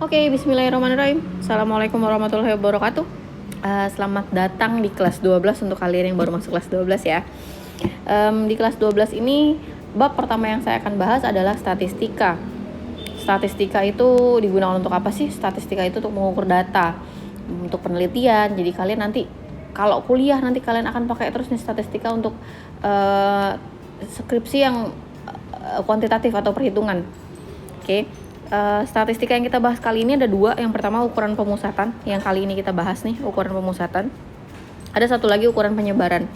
Oke, bismillahirrahmanirrahim. Assalamualaikum warahmatullahi wabarakatuh. Selamat datang di kelas 12 untuk kalian yang baru masuk kelas 12 ya. Di kelas 12 ini, bab pertama yang saya akan bahas adalah statistika. Statistika itu digunakan untuk apa sih? Statistika itu untuk mengukur data, untuk penelitian. Jadi kalian nanti, kalau kuliah nanti kalian akan pakai terus nih statistika untuk skripsi yang kuantitatif atau perhitungan. Oke. Statistika yang kita bahas kali ini ada dua. Yang pertama ukuran pemusatan, yang kali ini kita bahas nih ukuran pemusatan. Ada satu lagi ukuran penyebaran.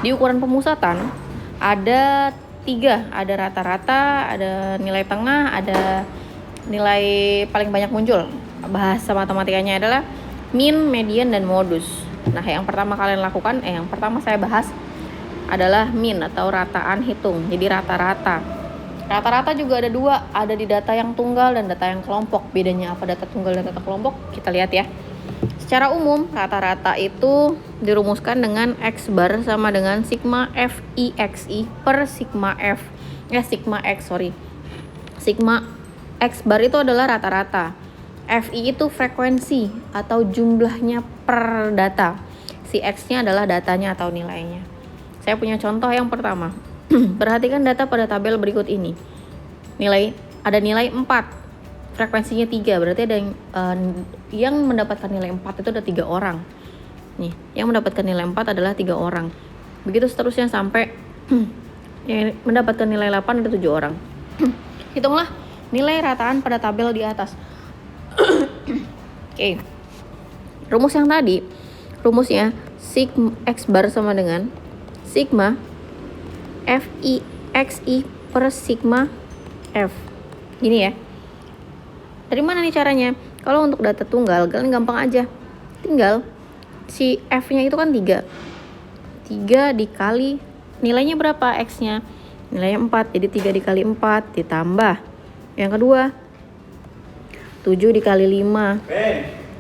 Di ukuran pemusatan ada tiga, ada rata-rata, ada nilai tengah, ada nilai paling banyak muncul. Bahasa matematikanya adalah mean, median, dan modus. Nah, yang pertama kalian lakukan, yang pertama saya bahas adalah mean atau rataan hitung. Jadi rata-rata. Rata-rata juga ada dua, ada di data yang tunggal dan data yang kelompok. Bedanya apa data tunggal dan data kelompok? Kita lihat ya. Secara umum, rata-rata itu dirumuskan dengan X bar sama dengan sigma FIXI per sigma sigma X bar itu adalah rata-rata. FI itu frekuensi atau jumlahnya per data. Si X-nya adalah datanya atau nilainya. Saya punya contoh yang pertama. Perhatikan data pada tabel berikut ini. Ada nilai 4, frekuensinya 3, berarti ada yang mendapatkan nilai 4 itu ada 3 orang. Nih, yang mendapatkan nilai 4 adalah 3 orang. Begitu seterusnya sampai yang mendapatkan nilai 8 ada 7 orang. Hitunglah nilai rataan pada tabel di atas. Oke. Rumus yang tadi, rumusnya sigma X bar sama dengan sigma FIXI per sigma F. Gini ya. Dari mana nih caranya? Kalau untuk data tunggal, kalian gampang aja. Tinggal si F-nya itu kan 3. 3 dikali nilainya berapa X-nya? Nilainya 4. Jadi 3 dikali 4 ditambah. Yang kedua, 7 dikali 5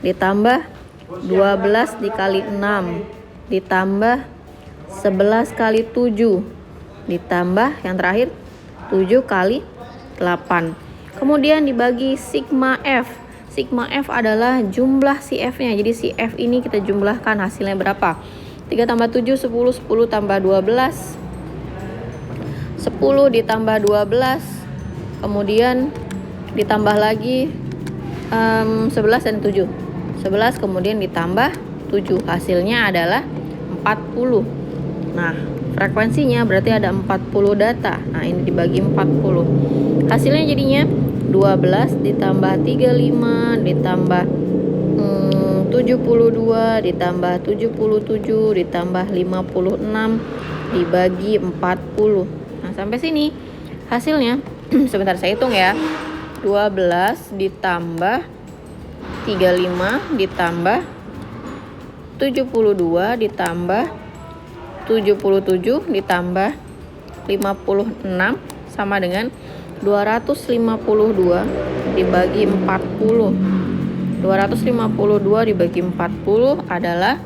ditambah 12 dikali 6 ditambah 11 kali 7 ditambah yang terakhir 7 kali 8. Kemudian dibagi sigma F. Sigma F adalah jumlah si F-nya. Jadi si F ini kita jumlahkan, hasilnya berapa? 3 tambah 7, 10. 10 tambah 12. 10 ditambah 12. Kemudian ditambah lagi 11 dan 7. 11 kemudian ditambah 7. Hasilnya adalah 40. Nah, frekuensinya berarti ada 40 data. Nah, ini dibagi 40. Hasilnya jadinya 12 ditambah 35 ditambah 72 ditambah 77 ditambah 56 dibagi 40. Nah, sampai sini hasilnya sebentar saya hitung ya. 12 ditambah 35 ditambah 72 ditambah 77 ditambah 56 sama dengan 252 dibagi 40. 252 dibagi 40 adalah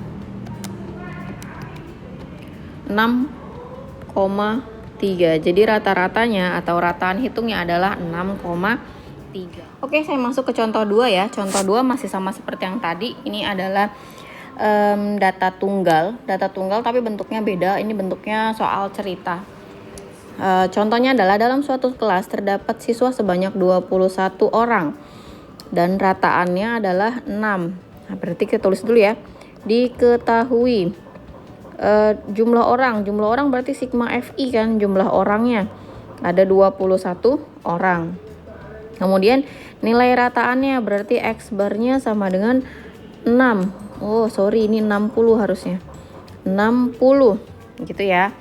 6,3. Jadi rata-ratanya atau rataan hitungnya adalah 6,3. Oke, saya masuk ke contoh 2 ya. Contoh 2 masih sama seperti yang tadi. Ini adalah data tunggal tapi bentuknya beda. Ini bentuknya soal cerita. Contohnya adalah dalam suatu kelas terdapat siswa sebanyak 21 orang dan rataannya adalah 6. Nah, berarti kita tulis dulu ya. Diketahui jumlah orang berarti sigma FI kan, jumlah orangnya ada 21 orang. Kemudian nilai rataannya berarti X barnya sama dengan 6. Oh sorry, ini 60 harusnya 60 gitu ya.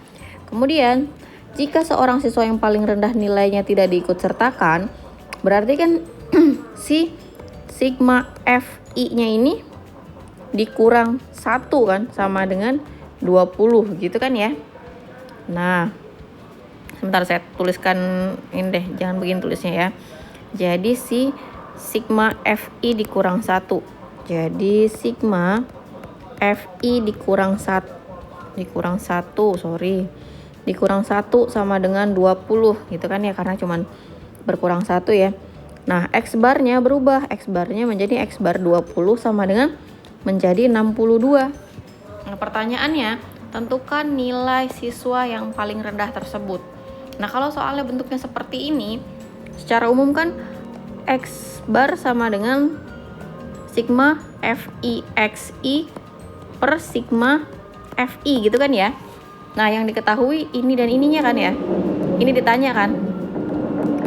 Kemudian jika seorang siswa yang paling rendah nilainya tidak diikut sertakan, berarti kan si sigma FI nya ini dikurang 1 kan sama dengan 20 gitu kan ya. Nah, sebentar saya tuliskan ini deh, jangan begini tulisnya ya. Jadi si sigma FI dikurang 1. Jadi sigma FI dikurang 1 sama dengan 20 gitu kan ya, karena cuman berkurang 1 ya. Nah, X barnya berubah. X barnya menjadi X bar 20 sama dengan menjadi 62. Nah, pertanyaannya, tentukan nilai siswa yang paling rendah tersebut. Nah, kalau soalnya bentuknya seperti ini, secara umum kan X bar sama dengan sigma FI XI per sigma FI gitu kan ya. Nah, yang diketahui ini dan ininya kan ya. Ini ditanya kan.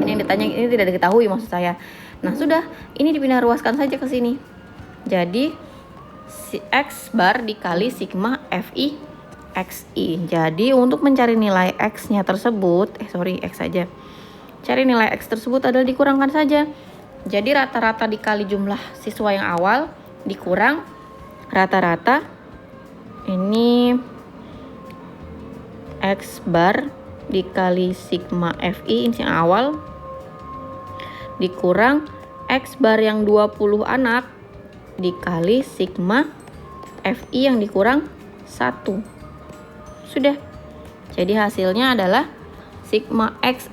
Ini yang ditanya, ini tidak diketahui maksud saya. Nah, sudah, ini dipindah ruaskan saja ke sini. Jadi si X bar dikali sigma FI XI. Jadi untuk mencari nilai X-nya tersebut, X saja. Cari nilai X tersebut adalah dikurangkan saja. Jadi rata-rata dikali jumlah siswa yang awal dikurang rata-rata ini X bar dikali sigma FI ini yang awal dikurang X bar yang 20 anak dikali sigma FI yang dikurang 1. Sudah. Jadi hasilnya adalah sigma X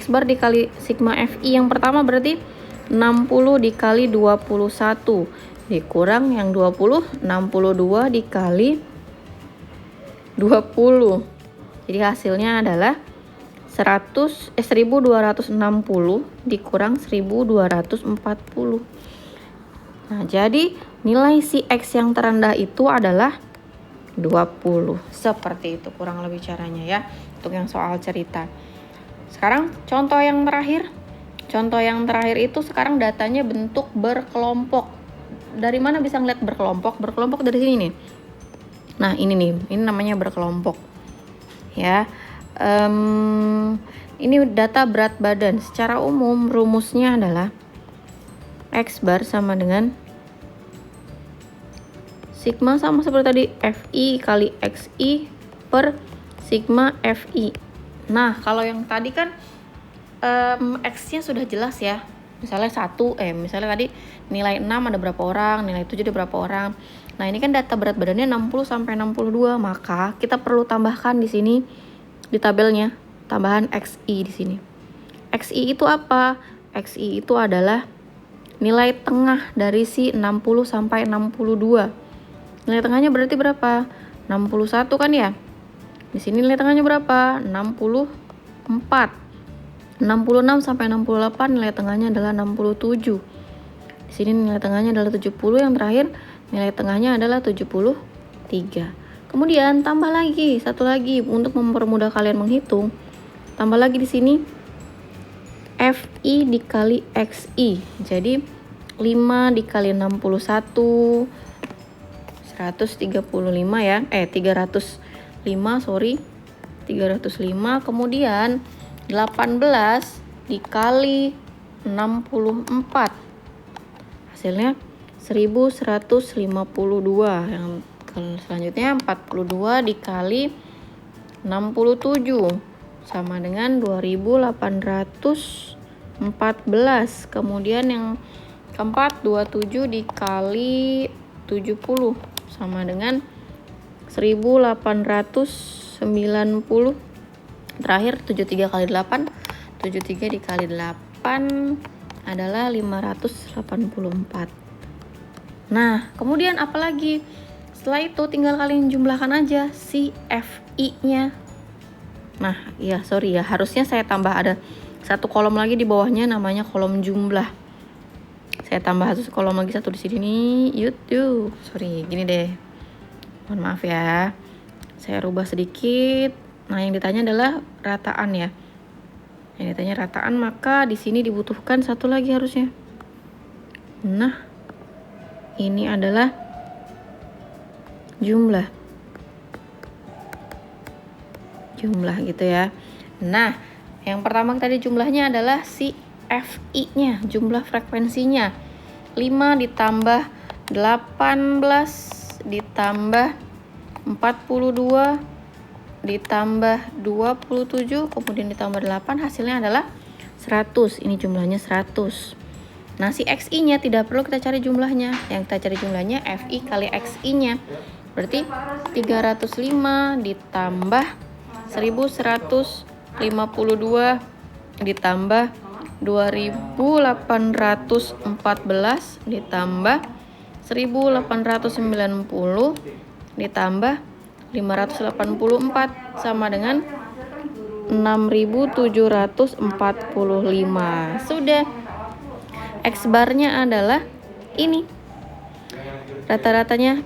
bar dikali sigma FI yang pertama berarti 60 dikali 21 dikurang yang 20, 62 dikali 20. Jadi hasilnya adalah 1260 dikurang 1240. Nah, jadi nilai si X yang terendah itu adalah 20. Seperti itu kurang lebih caranya ya untuk yang soal cerita. Sekarang contoh yang terakhir. Contoh yang terakhir itu sekarang datanya bentuk berkelompok. Dari mana bisa ngeliat berkelompok? Berkelompok dari sini nih. Nah, ini nih, ini namanya berkelompok. Ya. Ini data berat badan. Secara umum rumusnya adalah X bar sama dengan sigma sama seperti tadi FI kali XI per sigma FI. Nah, kalau yang tadi kan X-nya sudah jelas ya. Misalnya misalnya tadi nilai 6 ada berapa orang, nilai 7 ada berapa orang. Nah, ini kan data berat badannya 60 sampai 62, maka kita perlu tambahkan di sini di tabelnya, tambahan XI di sini. XI itu apa? XI itu adalah nilai tengah dari si 60 sampai 62. Nilai tengahnya berarti berapa? 61 kan ya? Di sini nilai tengahnya berapa? 64. 66 sampai 68 nilai tengahnya adalah 67. Di sini nilai tengahnya adalah 70, yang terakhir nilai tengahnya adalah 73. Kemudian tambah lagi satu lagi untuk mempermudah kalian menghitung. Tambah lagi di sini FI dikali XI. Jadi 5 dikali 61 135 ya. 305, kemudian 18 dikali 64. Hasilnya 1152. Yang selanjutnya 42 dikali 67 sama dengan 2814. Kemudian yang keempat 27 dikali 70 sama dengan 1890. Terakhir 73 kali 8, 73 dikali 8 adalah 584. Nah, kemudian apalagi? Setelah itu tinggal kalian jumlahkan aja si FI-nya. Nah, harusnya saya tambah ada satu kolom lagi di bawahnya namanya kolom jumlah. Saya tambah satu kolom lagi, satu di sini nih. Gini deh. Mohon maaf ya. Saya rubah sedikit. Nah, yang ditanya adalah rataan ya. Yang ditanya rataan, maka di sini dibutuhkan satu lagi harusnya. Nah, ini adalah jumlah gitu ya. Nah, yang pertama tadi jumlahnya adalah si FI-nya, jumlah frekuensinya. 5 ditambah 18 ditambah 42 ditambah 27 kemudian ditambah 8, hasilnya adalah 100. Ini jumlahnya 100. Nah, si XI-nya tidak perlu kita cari jumlahnya. Yang kita cari jumlahnya FI kali XI-nya. Berarti 305 ditambah 1152 ditambah 2814 ditambah 1890 ditambah 584 sama dengan 6745. Sudah. X barnya adalah ini. Rata-ratanya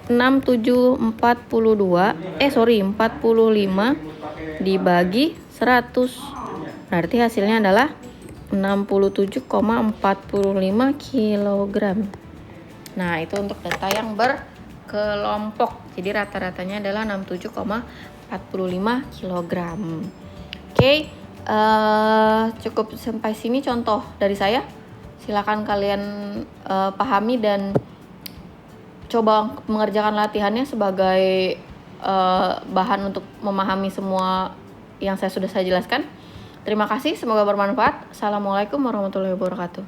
45 dibagi 100. Berarti hasilnya adalah 67,45 kg. Nah, itu untuk data yang berkelompok. Jadi rata-ratanya adalah 67,45 kg. Oke, cukup sampai sini contoh dari saya. Silakan kalian pahami dan coba mengerjakan latihannya sebagai bahan untuk memahami semua yang saya jelaskan. Terima kasih, semoga bermanfaat. Assalamualaikum warahmatullahi wabarakatuh.